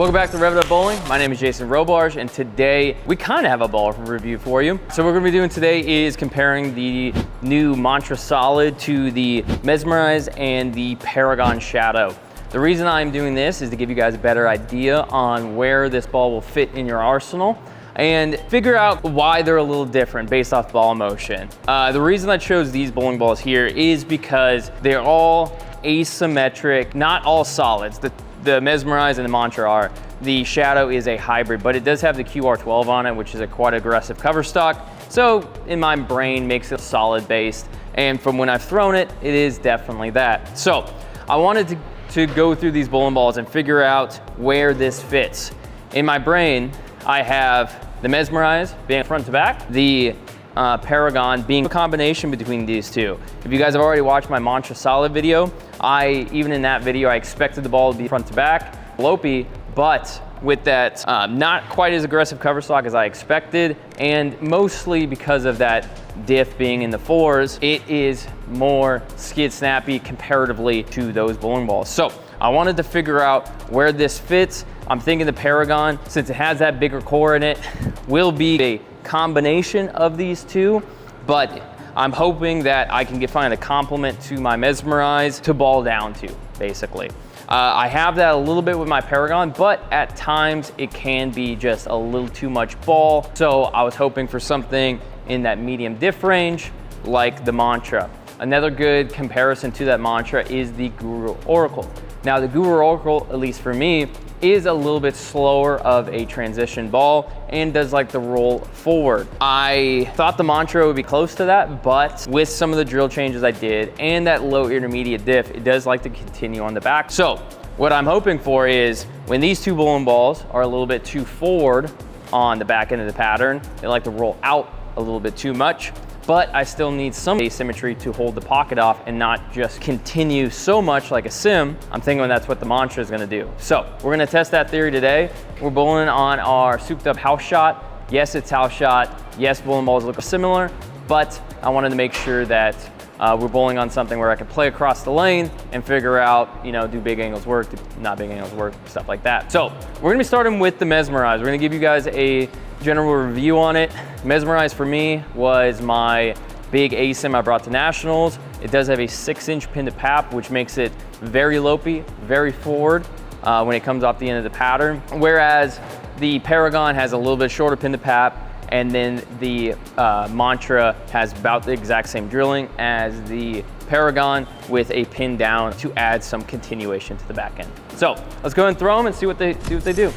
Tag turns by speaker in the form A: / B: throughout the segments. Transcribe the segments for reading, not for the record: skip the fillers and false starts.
A: Welcome back to Rev It Up Bowling. My name is Jason Robarge, and today we kind of have a ball review for you. So what we're gonna be doing today is comparing the new Mantra Solid to the Mesmerize and the Paragon Shadow. The reason I'm doing this is to give you guys a better idea on where this ball will fit in your arsenal and figure out why they're a little different based off ball motion. The reason I chose these bowling balls here is because they're all asymmetric, not all solids. The Mesmerize and the Mantra are. The Shadow is a hybrid, but it does have the QR12 on it, which is a quite aggressive cover stock. So in my brain makes it solid based. And from when I've thrown it, it is definitely that. So I wanted to go through these bowling balls and figure out where this fits. In my brain, I have the Mesmerize being front to back, the Paragon being a combination between these two. If you guys have already watched my Mantra Solid video, even in that video, I expected the ball to be front to back, lopey, but with that not quite as aggressive cover stock as I expected, and mostly because of that Diff being in the fours, it is more skid snappy comparatively to those bowling balls. So I wanted to figure out where this fits. I'm thinking the Paragon, since it has that bigger core in it, will be a combination of these two, but I'm hoping that I can find a complement to my Mesmerize to ball down to, basically. I have that a little bit with my Paragon, but at times it can be just a little too much ball. So I was hoping for something in that medium diff range, like the Mantra. Another good comparison to that Mantra is the Guru Oracle. Now the Guru Oracle, at least for me, is a little bit slower of a transition ball and does like the roll forward. I thought the Mantra would be close to that, but with some of the drill changes I did and that low intermediate diff, it does like to continue on the back. So what I'm hoping for is when these two bowling balls are a little bit too forward on the back end of the pattern, they like to roll out a little bit too much, but I still need some asymmetry to hold the pocket off and not just continue so much like a sim. I'm thinking that's what the Mantra is gonna do. So we're gonna test that theory today. We're bowling on our souped up house shot. Yes, it's house shot. Yes, bowling balls look similar, but I wanted to make sure that we're bowling on something where I can play across the lane and figure out, do big angles work, do not big angles work, stuff like that. So we're gonna be starting with the Mesmerize. We're gonna give you guys a general review on it. Mesmerize for me was my big asim I brought to nationals. It does have a 6-inch pin to pap, which makes it very lopey, very forward when it comes off the end of the pattern. Whereas the Paragon has a little bit shorter pin to pap, and then the Mantra has about the exact same drilling as the Paragon with a pin down to add some continuation to the back end. So let's go and throw them and see what they do.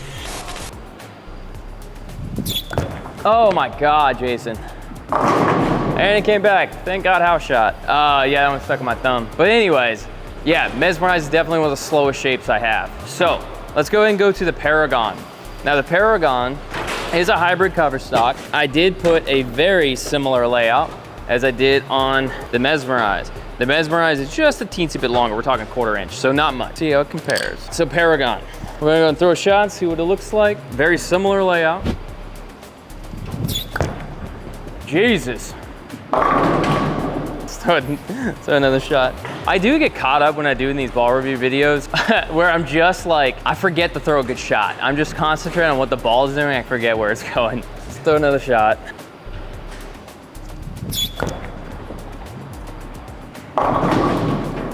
A: Oh my God, Jason. And it came back. Thank God, house shot. Yeah, that one stuck in my thumb. But anyways, yeah, Mesmerize is definitely one of the slowest shapes I have. So let's go ahead and go to the Paragon. Now the Paragon is a hybrid cover stock. I did put a very similar layout as I did on the Mesmerize. The Mesmerize is just a teensy bit longer. We're talking 1/4 inch, so not much. See how it compares. So Paragon, we're gonna go and throw a shot, see what it looks like. Very similar layout. Jesus. Let's throw another shot. I do get caught up when I do in these ball review videos where I'm just like, I forget to throw a good shot. I'm just concentrating on what the ball is doing. I forget where it's going. Let's throw another shot.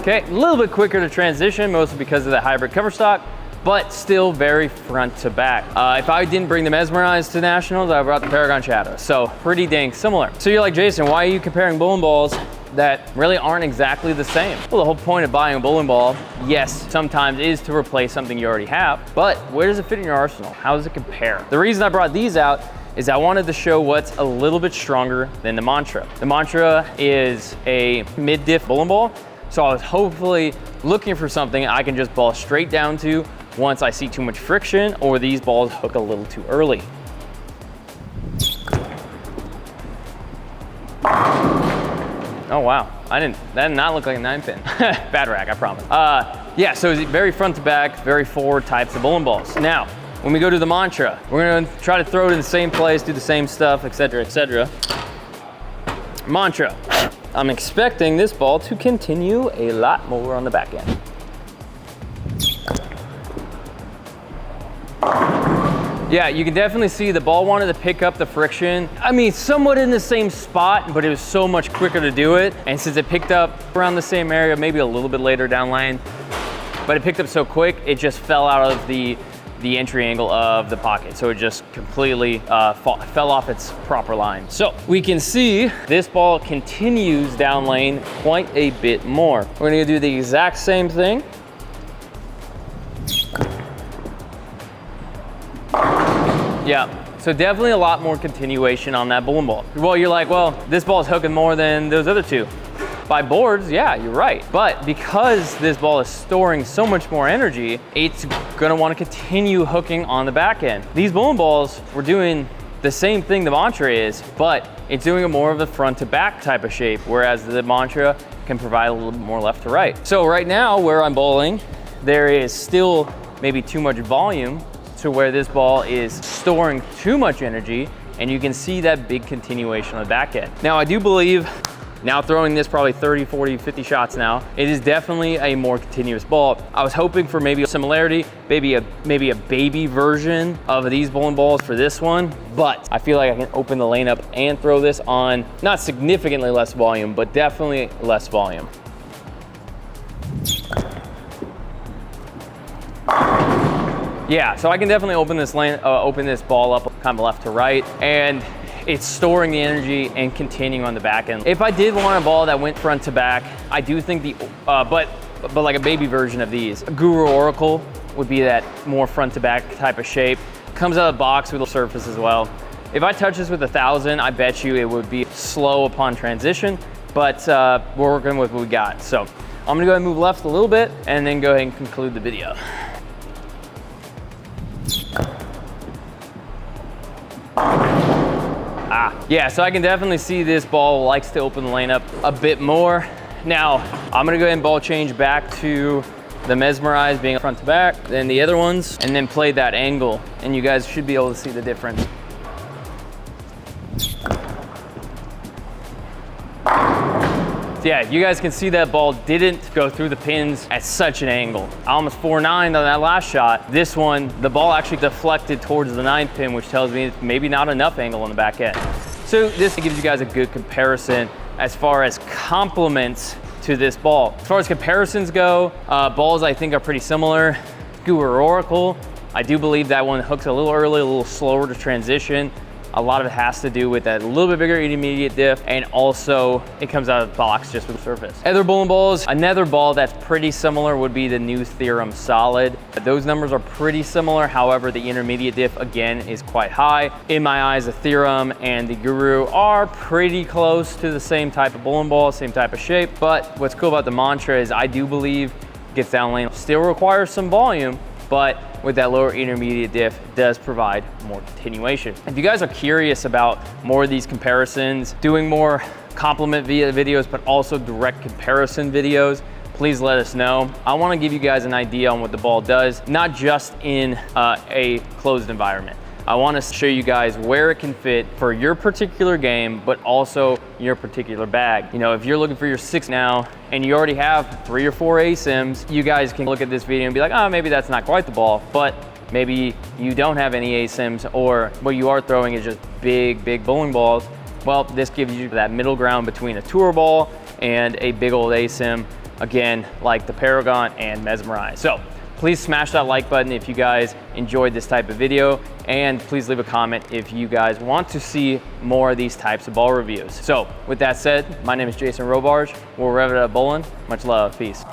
A: Okay, a little bit quicker to transition, mostly because of the hybrid cover stock, but still very front to back. If I didn't bring the Mesmerize to nationals, I brought the Paragon Shadow. So pretty dang similar. So you're like, Jason, why are you comparing bowling balls that really aren't exactly the same? Well, the whole point of buying a bowling ball, yes, sometimes is to replace something you already have, but where does it fit in your arsenal? How does it compare? The reason I brought these out is I wanted to show what's a little bit stronger than the Mantra. The Mantra is a mid-diff bowling ball, so I was hopefully looking for something I can just ball straight down to once I see too much friction or these balls hook a little too early. Oh wow, that did not look like a 9-pin. Bad rack, I promise. Yeah, so it's very front to back, very forward types of bowling balls. Now, when we go to the Mantra, we're gonna try to throw it in the same place, do the same stuff, etc., etc. Mantra, I'm expecting this ball to continue a lot more on the back end. Yeah, you can definitely see the ball wanted to pick up the friction. I mean, somewhat in the same spot, but it was so much quicker to do it. And since it picked up around the same area, maybe a little bit later down lane, but it picked up so quick, it just fell out of the entry angle of the pocket. So it just completely fell off its proper line. So we can see this ball continues down lane quite a bit more. We're gonna do the exact same thing. Yeah, so definitely a lot more continuation on that bowling ball. Well, you're like, well, this ball is hooking more than those other two. By boards, yeah, you're right. But because this ball is storing so much more energy, it's gonna wanna continue hooking on the back end. These bowling balls, we're doing the same thing the Mantra is, but it's doing a more of a front to back type of shape, whereas the Mantra can provide a little bit more left to right. So right now, where I'm bowling, there is still maybe too much volume to where this ball is storing too much energy, and you can see that big continuation on the back end. Now, I do believe, now throwing this probably 30, 40, 50 shots now, it is definitely a more continuous ball. I was hoping for maybe a similarity, maybe a baby version of these bowling balls for this one, but I feel like I can open the lane up and throw this on not significantly less volume, but definitely less volume. Yeah, so I can definitely open this ball up kind of left to right, and it's storing the energy and continuing on the back end. If I did want a ball that went front to back, I do think but like a baby version of these. Guru Oracle would be that more front to back type of shape. Comes out of the box with a surface as well. If I touch this with 1,000, I bet you it would be slow upon transition, but we're working with what we got. So I'm gonna go ahead and move left a little bit and then go ahead and conclude the video. Yeah, so I can definitely see this ball likes to open the lane up a bit more. Now, I'm gonna go ahead and ball change back to the Mesmerize being front to back, then the other ones, and then play that angle, and you guys should be able to see the difference. So yeah, you guys can see that ball didn't go through the pins at such an angle. I almost 4.9 on that last shot. This one, the ball actually deflected towards the 9th pin, which tells me it's maybe not enough angle on the back end. So this gives you guys a good comparison as far as complements to this ball. As far as comparisons go, balls I think are pretty similar. Guru Oracle, I do believe that one hooks a little early, a little slower to transition. A lot of it has to do with that little bit bigger intermediate diff, and also it comes out of the box just with the surface. Other bowling balls, another ball that's pretty similar would be the new Theorem Solid. Those numbers are pretty similar, however, the intermediate diff, again, is quite high. In my eyes, the Theorem and the Guru are pretty close to the same type of bowling ball, same type of shape, but what's cool about the Mantra is I do believe gets down lane, still requires some volume, but with that lower intermediate diff, does provide more continuation. If you guys are curious about more of these comparisons, doing more complement videos, but also direct comparison videos, please let us know. I wanna give you guys an idea on what the ball does, not just in a closed environment. I want to show you guys where it can fit for your particular game, but also your particular bag. You know, if you're looking for your 6 now and you already have 3 or 4 ASIMs, you guys can look at this video and be like, oh, maybe that's not quite the ball, but maybe you don't have any ASIMs, or what you are throwing is just big bowling balls. Well, this gives you that middle ground between a tour ball and a big old ASIM, again, like the Paragon and Mesmerize. So please smash that like button if you guys enjoyed this type of video, and please leave a comment if you guys want to see more of these types of ball reviews. So with that said, my name is Jason Robarge. We'll rev it up bowling. Much love, peace.